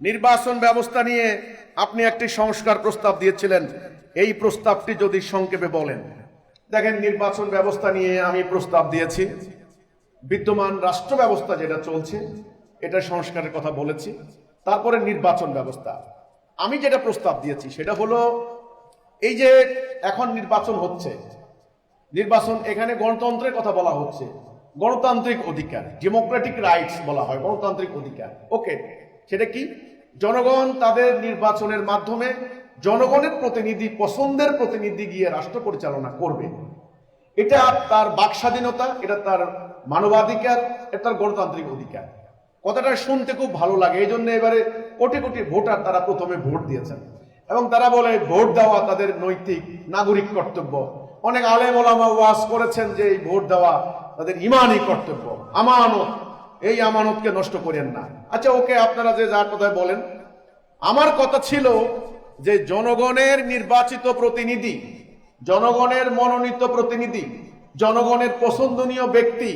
নির্বাচন ব্যবস্থা নিয়ে আপনি একটি সংস্কার প্রস্তাব দিয়েছিলেন, এই প্রস্তাবটি যদি সংক্ষেপে বলেন। দেখেন, নির্বাচন ব্যবস্থা নিয়ে আমি প্রস্তাব দিয়েছি, বিদ্যমান রাষ্ট্র ব্যবস্থা যেটা চলছে এটা সংস্কারের কথা বলেছি। তারপরে নির্বাচন ব্যবস্থা আমি যেটা প্রস্তাব দিয়েছি সেটা হলো, এই যে এখন নির্বাচন হচ্ছে, নির্বাচন এখানে গণতন্ত্রের কথা বলা হচ্ছে, গণতান্ত্রিক অধিকার, ডেমোক্রেটিক রাইটস বলা হয়, গণতান্ত্রিক অধিকার। ওকে, সেটা কি? জনগণ তাদের নির্বাচনের মাধ্যমে জনগণের প্রতিনিধি, পছন্দের প্রতিনিধি গিয়ে রাষ্ট্র পরিচালনা করবে। এটা তার বাক স্বাধীনতা, এটা তার মানবাধিকার, এটা তার গণতান্ত্রিক অধিকার। কথাটা শুনতে খুব ভালো লাগে, এই জন্য এবারে কোটি কোটি ভোটার তারা প্রথমে ভোট দিয়েছেন এবং তারা বলে ভোট দেওয়া তাদের নৈতিক নাগরিক কর্তব্য। অনেক আলেম ওলামা ওয়াজ করেছেন যে এই ভোট দেওয়া তাদের ইমানই কর্তব্য, আমানত, এই আমানতকে নষ্ট করেন না। আচ্ছা, ওকে, আপনারা যে যার কথায় বলেন, আমার কথা ছিল যে জনগণের নির্বাচিত প্রতিনিধি, জনগণের মনোনীত প্রতিনিধি, জনগণের পছন্দনীয় ব্যক্তি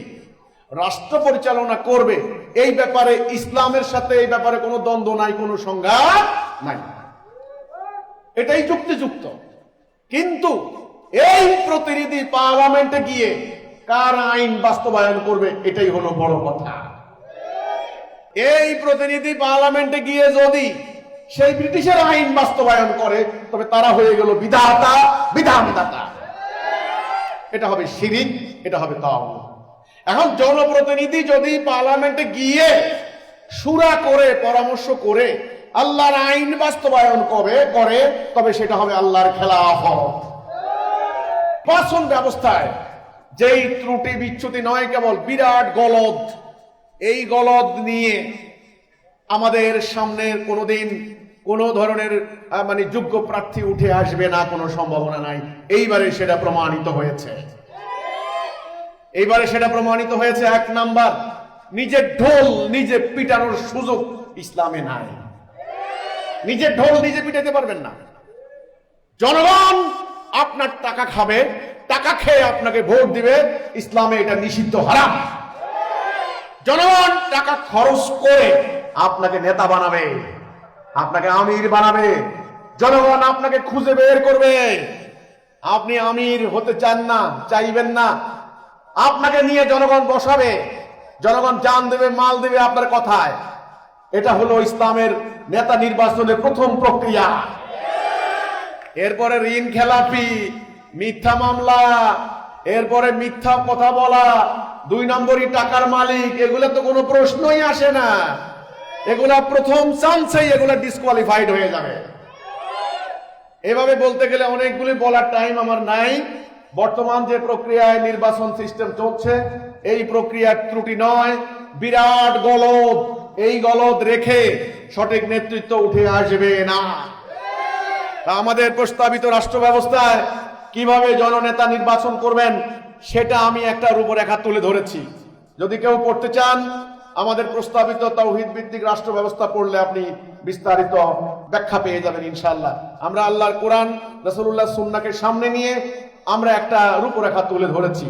রাষ্ট্র পরিচালনা করবে, এই ব্যাপারে ইসলামের সাথে এই ব্যাপারে কোনো দ্বন্দ্ব নাই, কোনো সংঘাত নাই, এটাই যুক্তিযুক্ত। কিন্তু এই প্রতিনিধি পার্লামেন্টে গিয়ে কার আইন বাস্তবায়ন করবে, এটাই হলো বড় কথা। এই প্রতিনিধি পার্লামেন্টে গিয়ে যদি সেই ব্রিটিশের আইন বাস্তবায়ন করে, তবে তারা হয়ে গেল বিধাতা, বিধানদাতা। এটা হবে শিরিক, এটা হবে তাওহীদ। এখন জনপ্রতিনিধি যদি পার্লামেন্টে গিয়ে শুরা করে, পরামর্শ করে আল্লাহর আইন বাস্তবায়ন করে, তবে সেটা হবে আল্লাহর খেলাফত। নির্বাচন ব্যবস্থায় যেই ত্রুটি বিচ্যুতি নয়, কেবল বিরাট গলদ, এই গলদ নিয়ে আমাদের সামনে কোনোদিন কোনো ধরনের যোগ্য প্রার্থী উঠে আসবে না, কোনো সম্ভাবনা নাই। এইবারে সেটা প্রমাণিত হয়েছে। এইবারে সেটা প্রমাণিত হয়েছে। এক নাম্বার, নিজের ঢোল নিজে পিটানোর সুযোগ ইসলামে নাই। নিজের ঢোল নিজে পিটাতে পারবেন না। জনগণ আপনার টাকা খাবে, টাকা খেয়ে আপনাকে ভোট দিবে, ইসলামে এটা নিষিদ্ধ, হারাম। জনগণ টাকা খরচ করে আপনাকে নেতা বানাবে, আপনাকে আমির বানাবে, জনগণ আপনাকে খুঁজে বের করবে। আপনি আমির হতে চান না, চাইবেন না, আপনাকে নিয়ে জনগণ বসাবে, জনগণ জান দেবে, মাল দেবে আপনার কথায়। এটা হলো ইসলামের নেতা নির্বাচনের প্রথম প্রক্রিয়া। এরপরে ঋণ খেলাপি, মিথ্যা মামলা, এরপরে মিথ্যা কথা বলা, 2 নম্বরই টাকার মালিক, এগুলা তো কোনো প্রশ্নই আসে না। এগুলা প্রথম চান্সেই এগুলা ডিসকোয়ালিফাইড হয়ে যাবে। এভাবে বলতে গেলে অনেকগুলি বলার টাইম আমার নাই। বর্তমান যে প্রক্রিয়ায় নির্বাচন সিস্টেম চলছে, এই প্রক্রিয়ার ত্রুটি নয়, বিরাট গলদ। এই গলদ রেখে সঠিক নেতৃত্ব উঠে আসবে না। আমাদের প্রস্তাবিত রাষ্ট্র ব্যবস্থায় কিভাবে জননেতা নির্বাচন করবেন, সেটা আমি একটা রূপরেখা তুলে ধরেছি। যদি কেউ পড়তে চান, আমাদের প্রস্তাবিত তাওহীদ ভিত্তিক রাষ্ট্র ব্যবস্থা পড়লে আপনি বিস্তারিত ব্যাখ্যা পেয়ে যাবেন ইনশাআল্লাহ। আমরা আল্লাহর কোরআন, রাসূলুল্লাহর সুন্নাহকে সামনে নিয়ে আমরা একটা রূপরেখা তুলে ধরেছি।